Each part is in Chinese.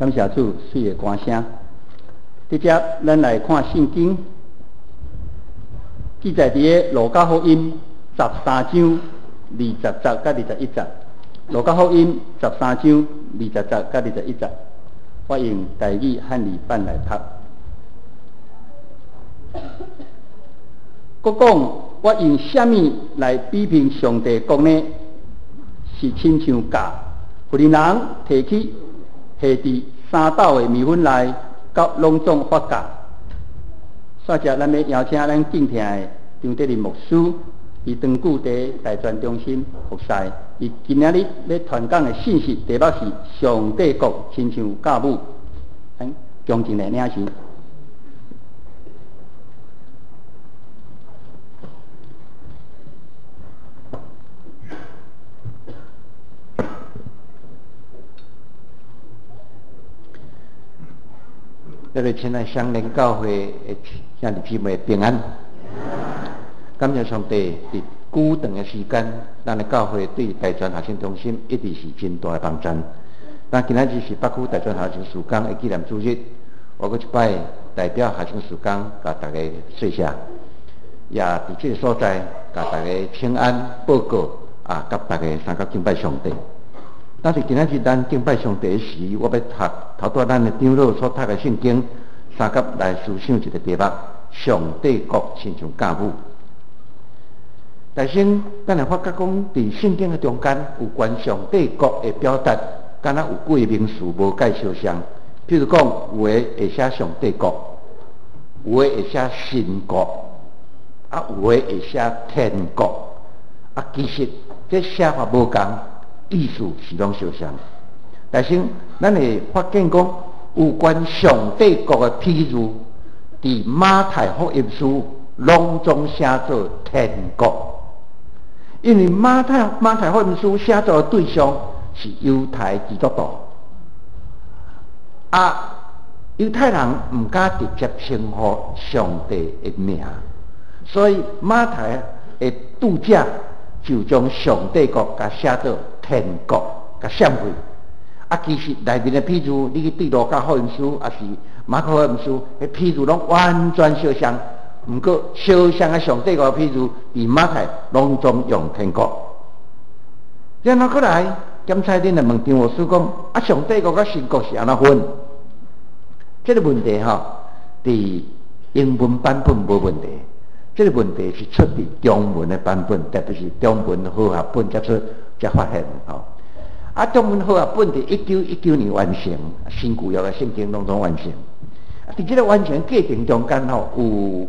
感谢主水的歌声。直接咱来看圣经，记载伫路加福音13章20节甲21节。路加福音13章20节甲21节，我用台语汉语版来读。佮讲，我用什么来比评上帝国呢？是亲像甲妇人提起下伫三斗的米粉内，到隆重发酵。煞只咱要邀请咱敬听的张德林牧师，伊长久伫大专中心服侍，伊今仔日要传讲的信息题目是上帝国亲像教母，恭敬来领受。这个亲爱相连教会的兄弟姊妹平安，感谢上帝伫久长的时间，咱的教会对大专学生中心一直是真大的帮助。但今仔日是北区大专学生事工的纪念主日，我搁一摆代表学生事工，甲大家说谢，也伫这个所在，甲大家平安报告啊，甲大家三甲敬拜上帝。但是今仔日咱敬拜上帝时，我要读头拄咱的长老所读的圣经，三甲来思想一个题目：上帝国亲像教母。但先，咱来发觉讲，伫圣经的中间有关上帝国的表达，敢若有几个名词无解相像。譬如讲，有的会写上帝国，有的会写神国，啊，有的会写天国，啊，其实这写法无同。意思是拢相像，但是咱会发现讲，有关上帝国的譬如，伫马太福音书拢总写作天国，因为马太福音书写作的对象是犹太基督徒，啊，犹太人唔敢直接称呼上帝的名，所以马太的读者就将上帝国甲写作天国甲闪开，其实内面的譬如你去对路加福音书，也是马可福音书，迄譬如拢完全相像，毋过相像的上帝个譬如，伫马太拢总用天国。然后过来，检察恁来问张牧师讲：上帝国甲神国是安怎分？这个问题伫英文版本无问题。这个问题是出自中文的版本，特别是中文好学本才发现中文好学本伫1919年完成，新旧约的圣经拢总完成。伫这个完成过程中间有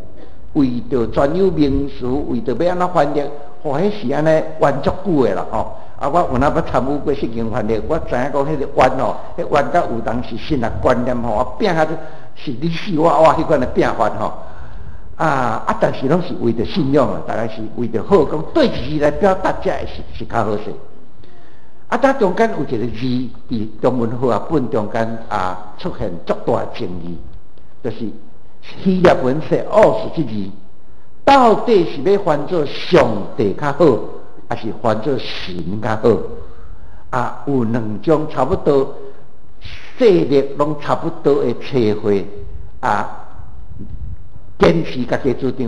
为着专有名词，为着要安怎翻译，迄是安尼弯足久的啦我有哪要参与过圣经翻译，我知影讲迄个弯迄弯甲有当时新的观念拼下是你死我活迄款的拼法但是拢是为着信仰大概是为着好讲对字来表达，这是较好势。但中间有一个字伫中文好学本中间出现足大争议，就是希腊文写奥斯这字，到底是要翻做上帝较好，还是翻做神较好？有两种差不多势力拢差不多的词汇坚持家己主张，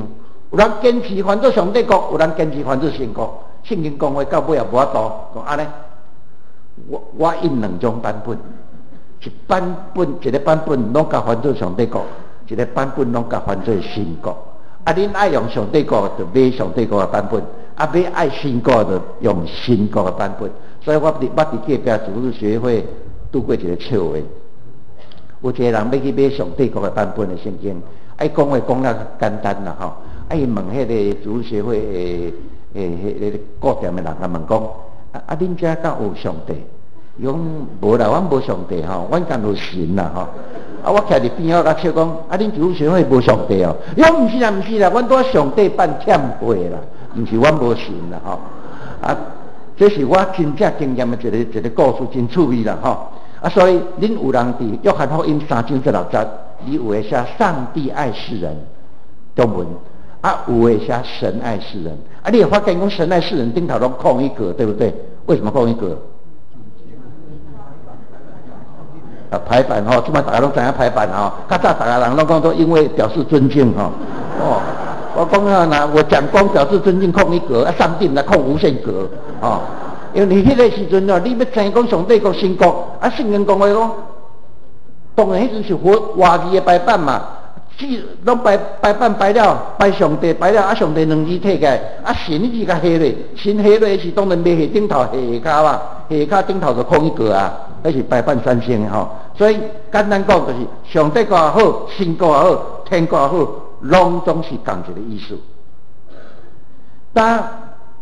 有人坚持翻做上帝国，有人坚持翻做神国。圣经讲话到尾也无法度讲安尼。我印两种版本，一个版本拢甲翻做上帝国，一个版本拢甲翻做神国。恁爱用上帝国就买上帝国的版本，要爱神国就用神国的版本。所以我伫隔壁主日学会拄过一个笑话，有一个人要去买上帝国的版本的圣经。讲话讲了简单啦伊问迄个主学会迄个顾店的人问讲：恁遮敢有上帝？伊讲无啦，阮无上帝阮敢有神啦我徛伫边仔甲笑讲：恁主学会无上帝伊讲毋是啦，阮拄上帝办欠会啦，毋是阮无神啦这是我真正经验的一个故事，真趣味啦所以恁有人伫约翰福音3章16节。你有的写上帝爱世人，中文有的写神爱世人你也发现讲神爱世人顶头拢空一格，对不对？为什么空一格？排版即摆大家拢知影排版较早大家人拢讲说因为表示尊敬我讲我讲光表示尊敬空一格上帝来空无限格因为你迄个时阵你要知讲上帝国神国圣经讲话讲。当然，迄阵是话语的排版嘛，拢排版排了，排上帝排了，上帝两字摕起来，神字甲下落，神下落是当然袂下顶头下骹嘛，下骹顶头就空一个迄是排版三星所以简单讲就是上帝国也好，神国也好，天国也好，拢总是同一个意思。但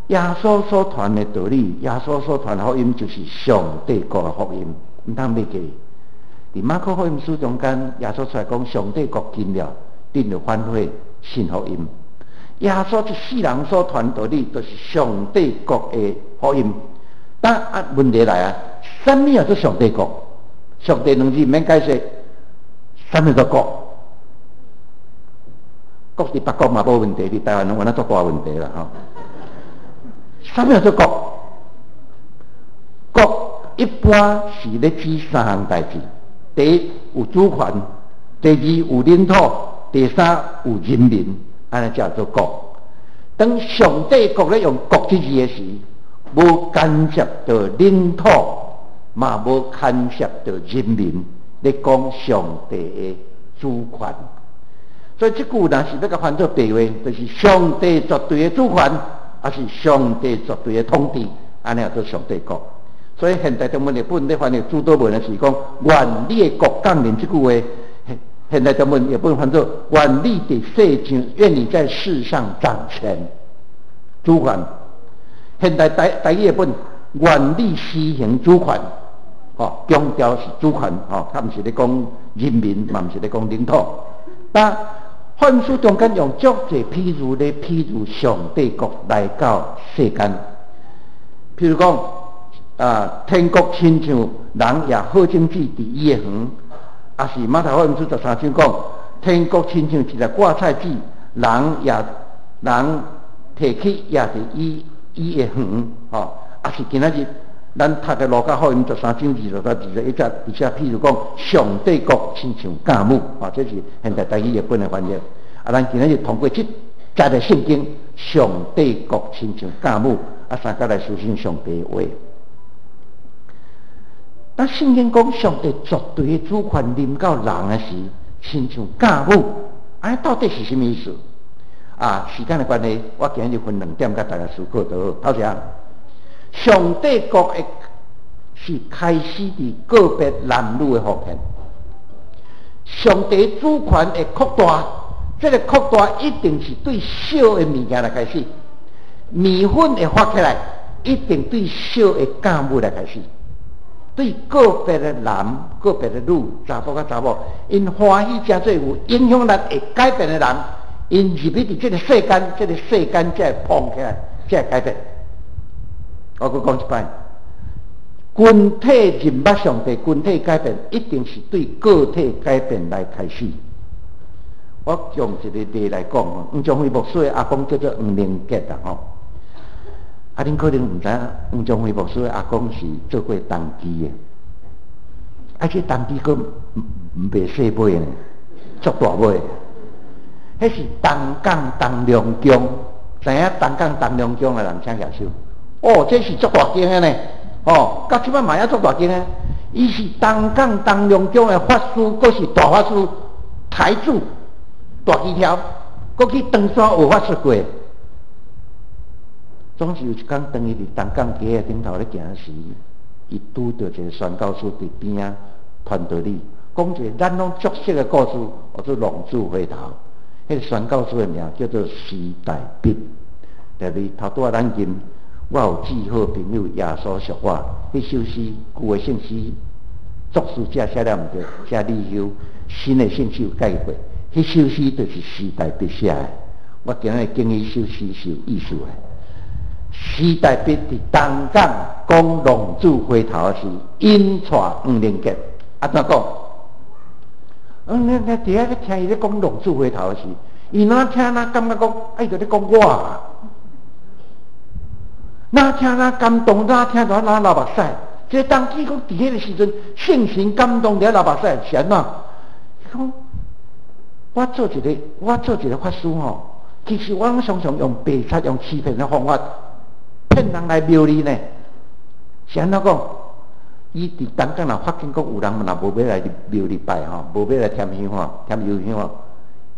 耶稣所传的道理，耶稣所传的福音就是上帝国的福音，毋通袂记。伫马可福音书中间，耶稣出来讲上帝国近了，定就反悔信福音。耶稣这世人所传道理，都是上帝国的福音。但问题来什么叫做上帝国？上帝两字免解释，什么叫国？国伫北国嘛无问题，伫台湾拢有那做大问题啦什么叫做国？国一般是咧指三项代志。第一有主权，第二有领土，第三有人民，安尼叫做国。当上帝国咧用国这字的时，无干涉到领土，嘛无干涉到人民，咧讲上帝的主权。所以这句若是要甲翻做白话，就是上帝绝对的主权，还是上帝绝对的统治，安尼叫做上帝国。所以现代中文日本咧翻译诸多文的是讲愿你的国降临这句话，现代中文也不能翻作愿你的世上，愿你在世上掌权主权。现代台语本愿你施行主权强调是主权他毋是咧讲人民，嘛毋是咧讲领土。但汉书中间用足侪譬如咧譬如上帝国来到世间，譬如讲天国亲像人也好经济伫伊的园，也是马太福音书13章讲，天国亲像一粒挂菜籽，人提起也伫伊的园也是今仔日咱读嘅路加福音13章23节，而且譬如讲上帝国亲像家母，这是现代台语日本的翻译。咱今日就通过这节的圣经，上帝国亲像家母，三角来思想上帝的话。当圣经讲上帝绝对的主权临到人的时，亲像家母，到底是什么意思？时间的关系，我今日就分2点甲大家思考就好。头先，上帝国的是开始伫个别男女的福分。上帝主权的扩大，这个扩大一定是对小的物件来开始，米粉会发起来，一定对小的家母来开始。对个别的男、个别的女、查甫甲查某，因欢喜真做有影响力会改变的人，因入去伫这个世间，这个世间才会碰起来，才会改变。我再讲一摆，群体认捌上帝，群体改变一定是对个体改变来开始。我用一个例来讲，黄宗辉牧师的阿公叫做黄灵杰吼。恁可能唔知，黄宗辉牧师的阿公是做过当机的，这当机佫唔袂细尾呢，足大尾。迄是东港东良宫，知影东港东良宫的人请举手。这是足大间的呢，到即摆嘛也足大间的。伊是东港东良宫的法师，佫是大法师，台主，大旗条，佫去长山学法术过。总是有一天，当伊伫东港街顶头咧行时，伊拄到一个宣教师伫边仔传道理，讲一个咱拢熟悉的故事，叫做龙珠回头。迄个宣教师的名叫做时代必。特别头拄咱今，我有记好朋友耶稣属我，迄首诗旧的圣诗，作词者写了毋对，写李修，新的圣诗有改过。迄首诗就是时代必写的。我今日经伊首诗是有意思的。时代必伫东港讲龙珠回头时，引带黄灵杰，怎讲？你伫遐咧听伊咧讲龙珠回头时，伊哪听哪感觉讲，就咧讲我，哪听哪感动，哪听到哪流目屎。这当时讲伫迄个时阵，圣神感动伫流目屎，是安怎？讲我做一个法师吼，其实我常常用白贼、用欺骗的方法。骗人来庙里呢？是安怎讲？伊伫东港若发现讲有人若无要来庙里拜吼，无要来添香添油香，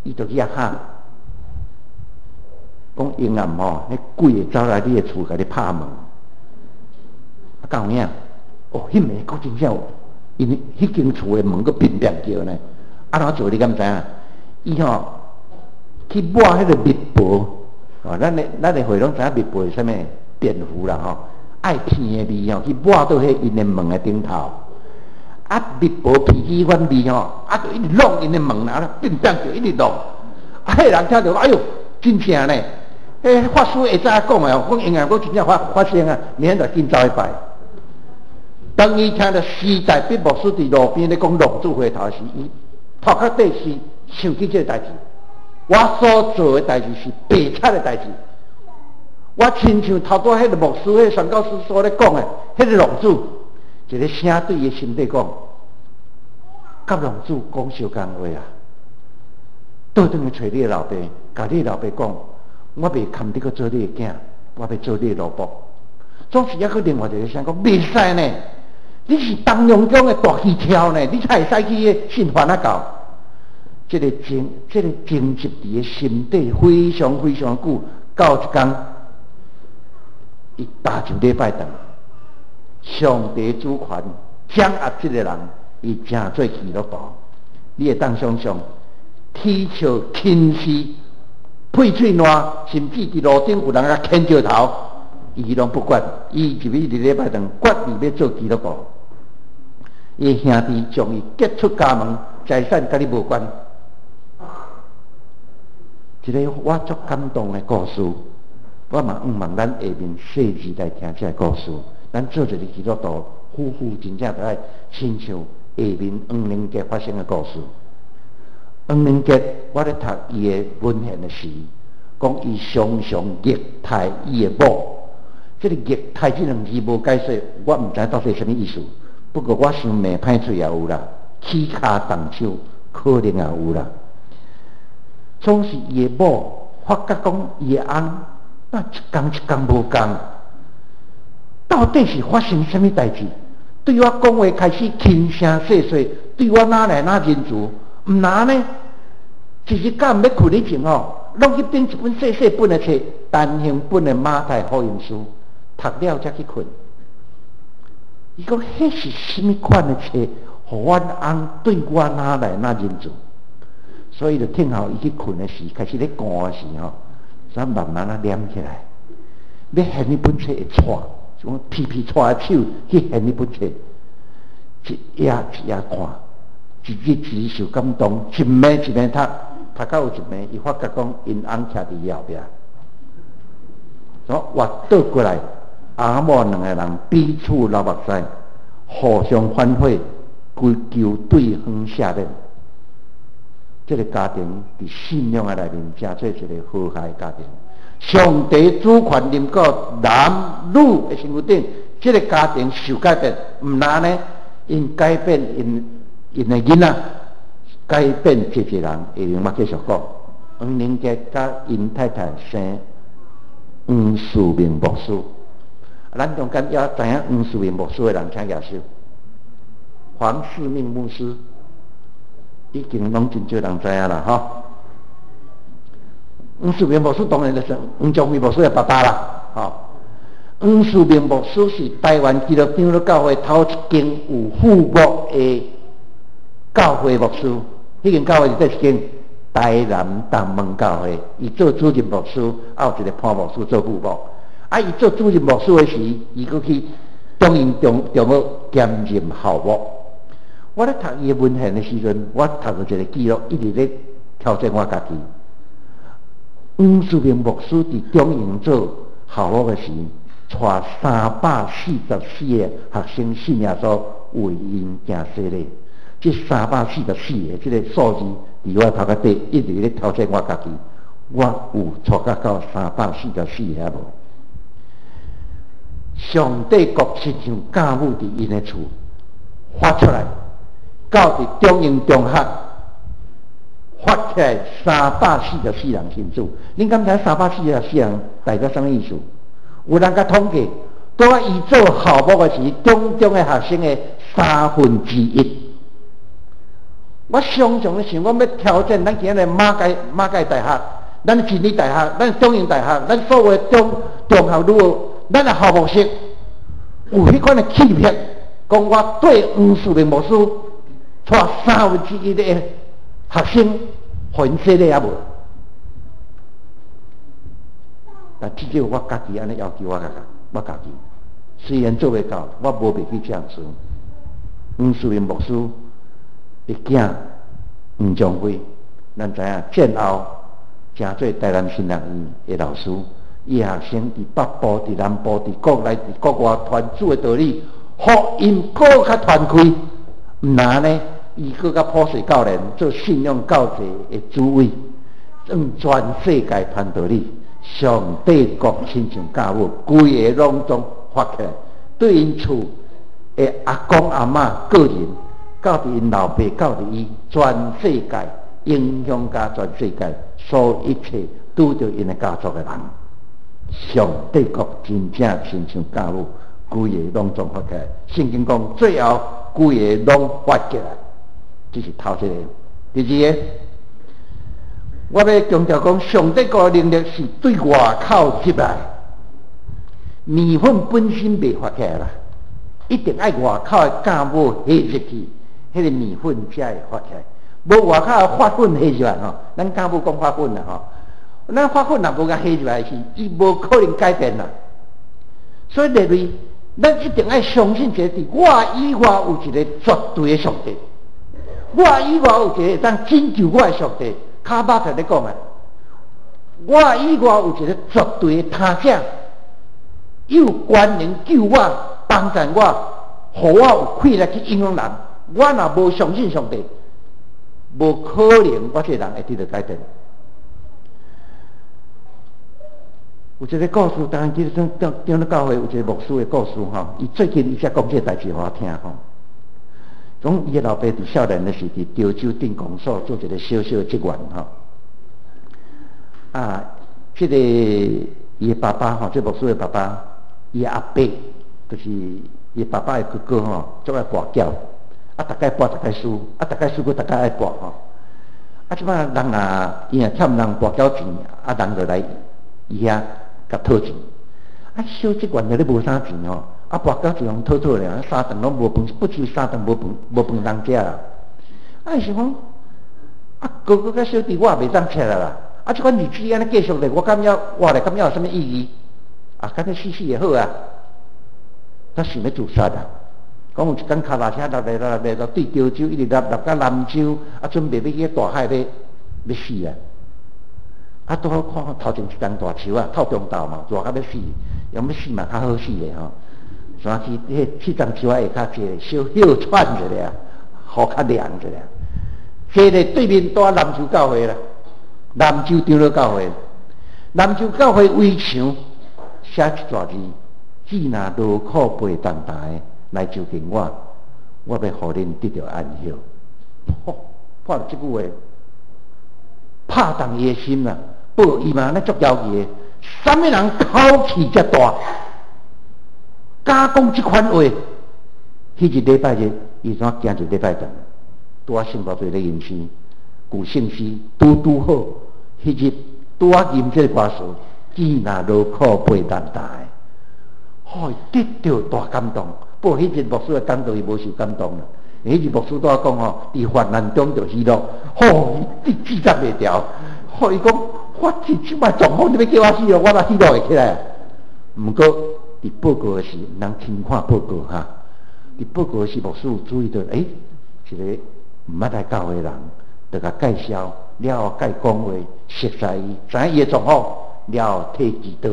伊就去遐喊，讲阴暗吼，迄鬼会走来你的厝，甲你拍门。敢有影？迄暝够真正有，因为迄间厝的门佫乒乒叫呢。怎做你敢知影？伊吼去抹迄个密报，咱的会拢知影密报是啥物？蝙蝠啦吼，爱鼻的味吼，去抹到迄因的门的顶头，密报鼻气反味吼，就一直弄因的门啦，乒乒叫一直弄，迄人听到，哎呦，真正呢，法师会早讲的哦，讲因啊，我真正发生啊，明仔载紧走去拜。当伊听到时代必牧师伫路边咧讲龙珠回头时，伊头壳底是想起这个代志，我所做的代志是白贼的代志。我亲像头拄迄个牧师、迄个宣教师所咧讲的，迄个龙主，一个声对伊心底讲，甲龙主讲相共话啊。倒转去找你的老爸，甲你的老爸讲，我袂堪你去做你的囝，我要做你的老婆。总是还去另外一个声讲，袂使呢，你是东阳宫的大气条呢，你才会使去个信犯啊教。这个情执伫个心底非常非常久，到一天。伊大就礼拜堂，上帝主权掌握这个人，伊正做基督徒。你会当想象，天笑轻视，配嘴烂，甚至伫路顶有人甲牵着头，伊拢不管，伊入去伫礼拜堂，决意要做基督徒。伊兄弟将伊结出家门，财产甲你无关。一个我足感动的故事。我嘛望咱下面细字来听这个故事。咱做一个基督徒，夫妇真正都爱亲像下面黄灵杰发生的故事。黄灵杰，我咧读伊的文献的时，讲伊常常虐待伊的某，这个业太这两字无解释，我唔知到底什么意思。不过我想骂歹嘴也有啦，起骹动手可能也有啦。总是伊的某发觉讲伊的翁，那一工无共，到底是发生什么代志？对我讲话开始轻声细细，对我哪来哪认足？唔拿呢？一日间要困以前哦，拢去订一本细细本的册，单行本的马太福音书，读了才去困。伊讲迄是什么款的册？互阮翁对我哪来哪认足？所以就听候伊去困的时，开始咧寒的时吼，咱慢慢啊念起来。要掀迄本册会错，就皮皮搓手去掀迄本册，一页一页看，一日一日受感动，一暝一暝读，读到有一暝，伊发觉讲因翁徛伫伊后壁，所以活倒过来，阿某两个人彼此流目屎，互相反悔，追求对方下面。这个家庭伫信仰的内面，真做一个和谐的家庭。上帝主权临到男女的身躯顶，这个家庭受改变，唔难呢？因改变因的囡仔，改变一人，会用我继续讲。黄宁杰甲因太太生黄树明牧师，咱中间也知影黄树明牧师的人，请举手。黄世明牧师。已经拢真少人知影啦，吼。黄树明牧师当然就是黄宗辉牧师的爸爸啦，吼。黄树明牧师是台湾基督长老教会头一间有副牧的教会牧师，迄间教会是一间台南东门教会，伊做主任牧师，还有一个潘牧师做副牧。啊，伊做主任牧师的时，伊搁去中营中学兼任校牧。我咧读伊文献的时阵，我读到一个记录，一直咧挑战我家己。黄树明牧师伫中营做校牧的时，带344个学生信耶稣为因行洗礼。这344个这个数字，伫我头壳底一直咧挑战我家己。我有带到344个无？上帝国亲像家母伫因的厝发出来。到伫中英中学发起来344人信主，恁敢知344人代表什么意思？有人甲统计，在伊做校牧的时，中的学生的1/3。我常常想，我要挑战咱今日马街大学、咱真理大学、咱中英大学、咱所有的中校如果咱的校牧室有迄款的气魄，讲我对黄树明牧师。带1/3的学生混洗礼也无，但至少我家己安尼要求我家己，虽然做袂到，我无必去这样做。黄树明牧师的囝黄宗辉，咱知影战后真做台南新人院的老师，伊学生伫北部、伫南部、伫国内、伫国外传主的道理，福音更较传开，唔难呢？伊搁甲普世教练做信仰教育的主委，向全世界传道理。上帝国亲像家母，规个拢总发起来，对因厝的阿公阿嬷个人，到伫因老爸，到伫伊全世界影响甲全世界，所有一切拄着因的家族的人。上帝国真正亲像家母，规个拢总发起来。圣经讲，最后规个拢发起来。这是头一个。第二个，我要强调讲，上帝国的能力是对外口入来，面粉本身袂发起来啦，一定爱外口的酵母下入去，迄个面粉才会发起来。无外口的发粉下入来吼，咱酵母讲发粉啦吼，咱发粉若无甲下入来是，伊无可能改变啦。所以认为，咱一定爱相信一个，我以外有一个绝对的上帝。我以外有一个会当拯救我的上帝，卡巴特咧讲啊，我以外有一个绝对的他者，有权能救我、帮助我，互我有气力去影响人。我若无相信上帝，无可能我这人会得到改变。有一个故事，当然其实中咧教会有一个牧师的故事吼，伊最近伊才讲这代志互我听吼。讲伊的老爸伫少年的时伫潮州镇公所做一个小小的职员吼。这个伊的爸爸吼，这牧师的爸爸，伊的阿伯就是伊爸爸的哥哥吼，做爱跋筊，大概跋大概输，大概输过大概爱跋吼。即摆人伊若欠人跋筊钱，人就来伊遐甲讨钱。小职员就咧无啥钱吼，跋筊就用讨咧，三顿拢无饭，不只三顿无饭通食啦。想讲，哥哥甲小弟我也袂当吃啦。即款日子安尼继续咧，我感觉活咧，感觉有啥物意义？干脆死死也好啊！他想要自杀啊！讲有一间脚踏车落来，对潮州一直落到南州，准备要去大海要死啊！拄好看头前一丛大树透中昼嘛，热到要死，要死嘛较好死的吼。山去迄丛树下较济，小休喘一下，雨较凉一下。坐咧对面住南州教会啦。南州长老教会，南州教会围墙写一段字：既若劳苦背重担来就近我，我要互恁得到安息。看这句话，拍动伊的心啦，报伊嘛安尼足要义的。什么人口气遮大，敢讲这款话？迄日礼拜日，伊怎行一礼拜堂，拄圣保队咧吟诗，古圣诗拄好。迄日拄吟这个歌词，既若劳苦背重担，得到大感动。不过迄日牧师的感动伊无受感动啦。迄日牧师拄讲伫患难中就喜乐，你自责袂掉。伊讲我即摆状况你要叫我喜乐，我哪喜乐会起来？毋过伫报告的时，人轻看报告哈。伫报告的时，牧师有注意到，一个毋捌来教会的人，就甲介绍。了后，甲伊讲话，熟悉伊，知影伊的状况，了后替祈祷。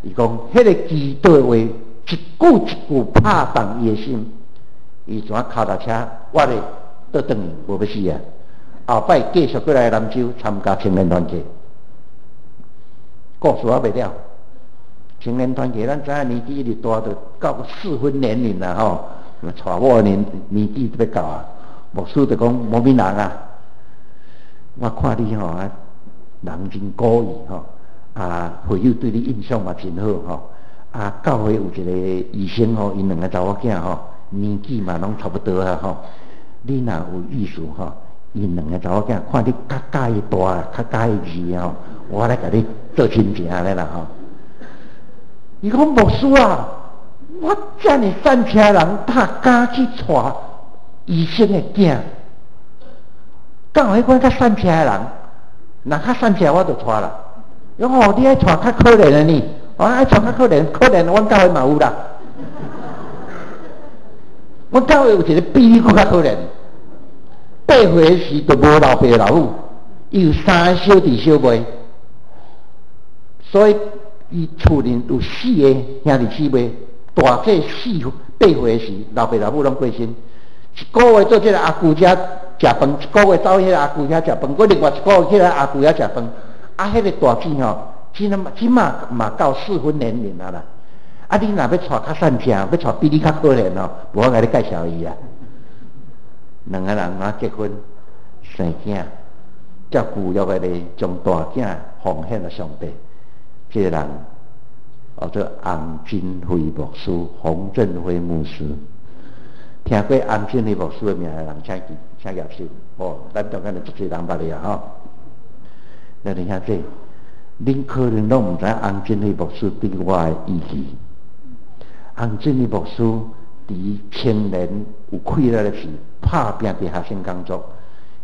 伊讲，迄个祈祷的话，一句一句拍动伊的心。伊怎脚踏车，我咧倒转去，无要死啊！后摆继续过来南州参加青年团契。故事还袂了，青年团契，咱知影年纪一直大，就到适婚年龄啦吼，娶某年纪要到啊。牧师就讲，无闽人啊。我看你吼，人真古意吼，会友对你印象嘛真好吼，教会有一个医生吼，因两个查某囝吼，年纪嘛拢差不多啊吼，你若有意思吼，因两个查某囝看你较介意大，较介意字吼，我来甲你做亲戚安尼啦吼。伊讲牧师啊，我遮尔善车人，他敢去娶医生的囝？教迄款较善车的人，若较善车我就娶啦。你爱娶较可怜的呢？爱娶较可怜，阮教会嘛有啦。阮教会有一个比你更较可怜，8岁时就无老爸老母，伊有3个小弟小妹，所以伊厝里有4个兄弟姊妹，大这8岁时老爸老母拢过身，一个月做这个阿姑家。食饭，一个月走迄个阿舅遐食饭，过另外一个月去个阿舅遐食饭。迄个大姊吼，即嘛到适婚年龄啊啦。你若要娶较善正，要娶比你较可怜哦，无我甲你介绍伊啊。两个人结婚生囝，照顾约个咧，将大囝奉献了上帝。这个人叫做洪金辉牧师、洪振辉牧师。听过洪金辉牧师的名的人，请举手。咱中间就足侪人捌你啊吼。咱听这，恁可能拢毋知洪金辉牧师对我的意义。洪金辉牧师伫青年有气力的时，拍拼伫学生工作，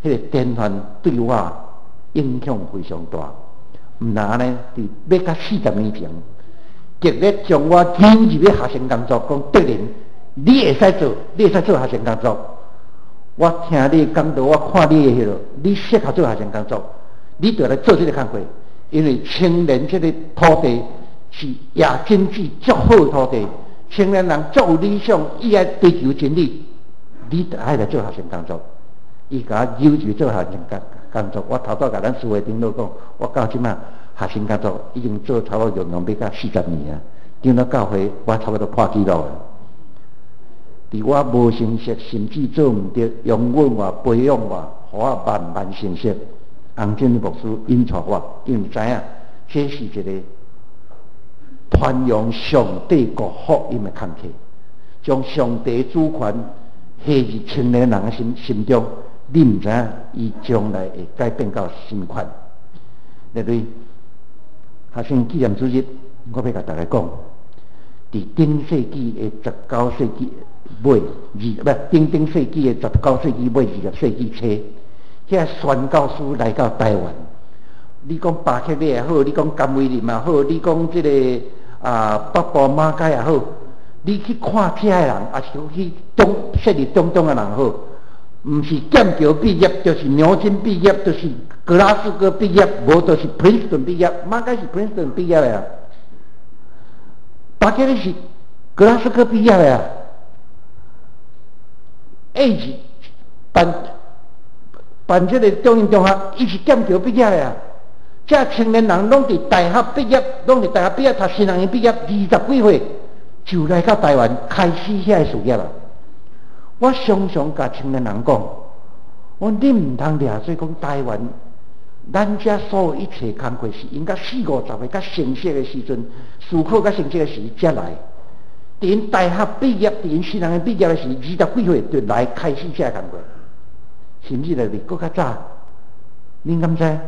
迄个典范对我影响非常大。毋然安尼，伫要到40年前，直咧将我引入咧学生工作，讲对人。你会使做学生工作。我听你讲到，我看你的迄落，你适合做学生工作，你就来做这个工作。因为青年这个土地是亚经济足好的土地，青年人足有理想，伊爱追求真理，你就爱来做学生工作。伊甲我要求做学生工作，我头早甲咱师会长老讲，我到即马学生工作已经做差不多要到40年啊，长老教会我差不多破纪录啊。伫我无成熟，甚至做毋得，养阮我、培养我，互我慢慢成熟。洪正牧师引导我，因为知影这是一个传扬上帝国福音的坎坷，将上帝主权下入青年人的心中。你毋知影伊将来会改变到什么款？那对学生纪念主日，我要甲大家讲，伫顶世纪的19世纪尾顶世纪的19世纪尾20世纪初，遐宣教师来到台湾。你讲巴克利也好，你讲甘威林也好，你讲这个北部马街也好，你去看遐的人，也是去设立中东的人好。毋是剑桥毕业，就是牛津毕业，就是格拉斯哥毕业，无就是 Princeton 毕业。马该是 Princeton 毕业的啊，巴克利是格拉斯哥毕业的啊。Age 办这个中英中学，伊是剑桥毕业的啊。这青年人拢伫大学毕业，读新人院毕业，20几岁就来到台湾开始遐事业了。我常常甲青年人讲，你毋通掠做讲台湾，咱遮所有一切工课是应该40、50岁较成熟的时阵，思考较成熟的时才来。伫因大学毕业，伫因新人毕业的时，20几岁就来开始遮工课，甚至来搁较早。恁敢知？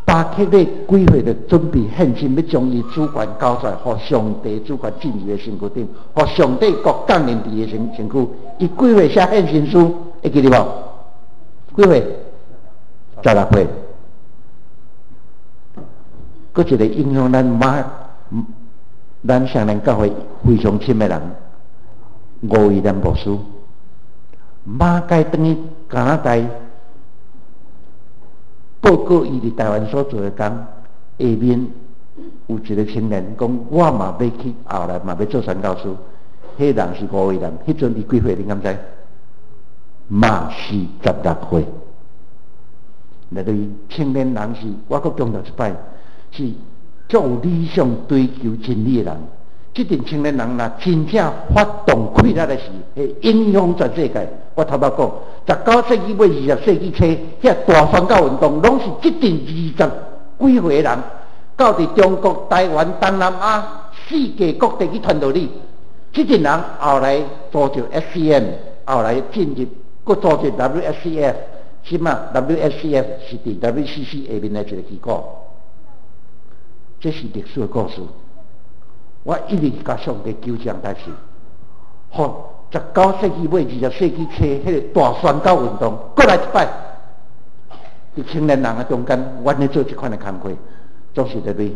巴克利几岁就准备献身，要将伊主权交出来，互上帝主权进入的身躯顶，互上帝国降临伫的身躯。伊几岁写献身书？会记得无？几岁？16岁。搁一个影响咱上人教会非常深的人，吴威廉牧师，马街等于加拿大。报告伊伫台湾所做的工，下面有一个青年讲，我嘛要去后来嘛要做宣教师。迄人是吴威廉，迄阵伊几岁？你敢知？嘛是16岁。那对青年人是，我搁强调一摆，是足有理想、追求真理的人。这群青年人若真正发动开力的时，会影响全世界。我头捌讲，19世纪尾20世纪初，遐大宣教运动，拢是这群20几岁的人，到伫中国、台湾、东南亚、世界各地去传道理。这群人后来组织 SCM， 后来进入搁组织 WSCF， 即嘛 WSCF 是伫 WCC 下面的一个机构。这是历史的故事。我一直甲上帝求这样代志，好，19世纪尾20世纪初，迄个大宣教运动，过来一摆，伫青年人的中间，阮咧做这款的工课，总是在对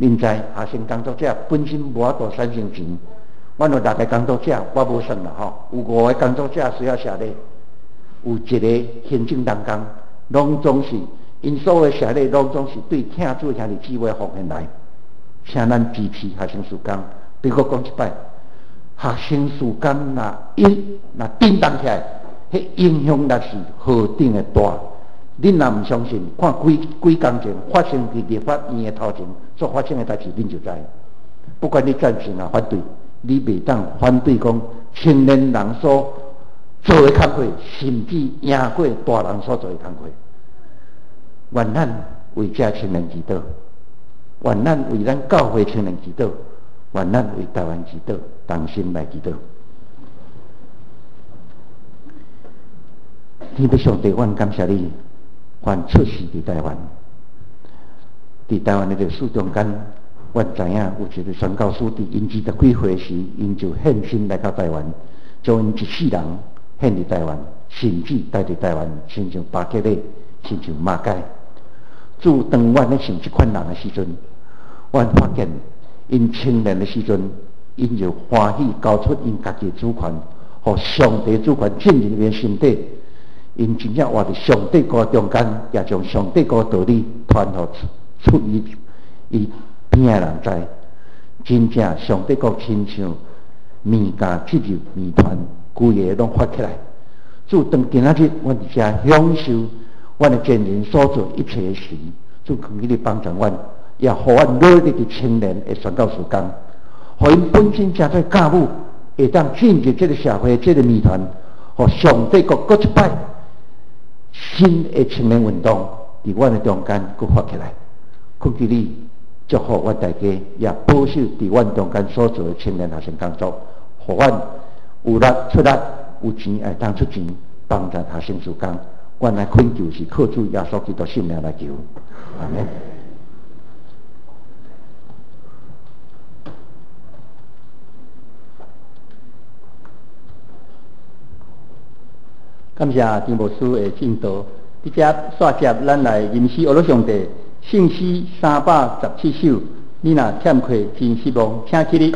恁知学生工作者本身无法度产生钱，阮有6个工作者，我无算啦吼，有5个工作者需要写咧，有一个行政同工，拢总是因所有的写咧，拢总是对听主兄弟姊妹奉献来。请咱支持学生事工。比如讲一摆，学生事工若振动起来，迄影响力是何等的大。恁若毋相信，看几工前发生伫立法院的头前所发生的代志，恁就知。不管你赞成啊反对，你袂当反对讲青年人所做的工课，甚至赢过大人所做的工课。愿咱为这青年祈祷。愿咱为咱教会青年祈祷，愿咱为台湾祈祷，同心来祈祷。天父上帝，阮感谢你，阮出世伫台湾，伫台湾的历史中间，阮知影有一个宣教师伫因20几岁时，因就献身来到台湾，将因一世人献伫台湾，甚至带伫台湾，亲像巴克利，亲像马街。自当阮咧想即款人的时阵，阮发现因青年的时阵，因就欢喜交出因家己的主权，互上帝主权进入因心底。因真正活伫上帝国中间，也将上帝国道理传互出伊边的人知。真正上帝国亲像面家进入面团，规个拢发起来。自当今仔日，阮伫遮享受阮的前人所做一切的事，主恳求你帮助阮，也互阮努力伫青年的宣教事工，互因本身正做教母，会当进入这个社会、这个谜团，互上帝国一摆新的青年运动伫阮的中间佫发起来。恳求你祝福阮大家，也保守伫阮中间所做的青年学生工作，互阮有力出力，有钱会当出钱，帮助学生事工。阮来恳求是靠主耶稣基督圣名来求，阿门。感谢丁牧师的进导，直接刷接咱来吟诗学乐上帝圣诗317首，你若欠缺真失望，请起立。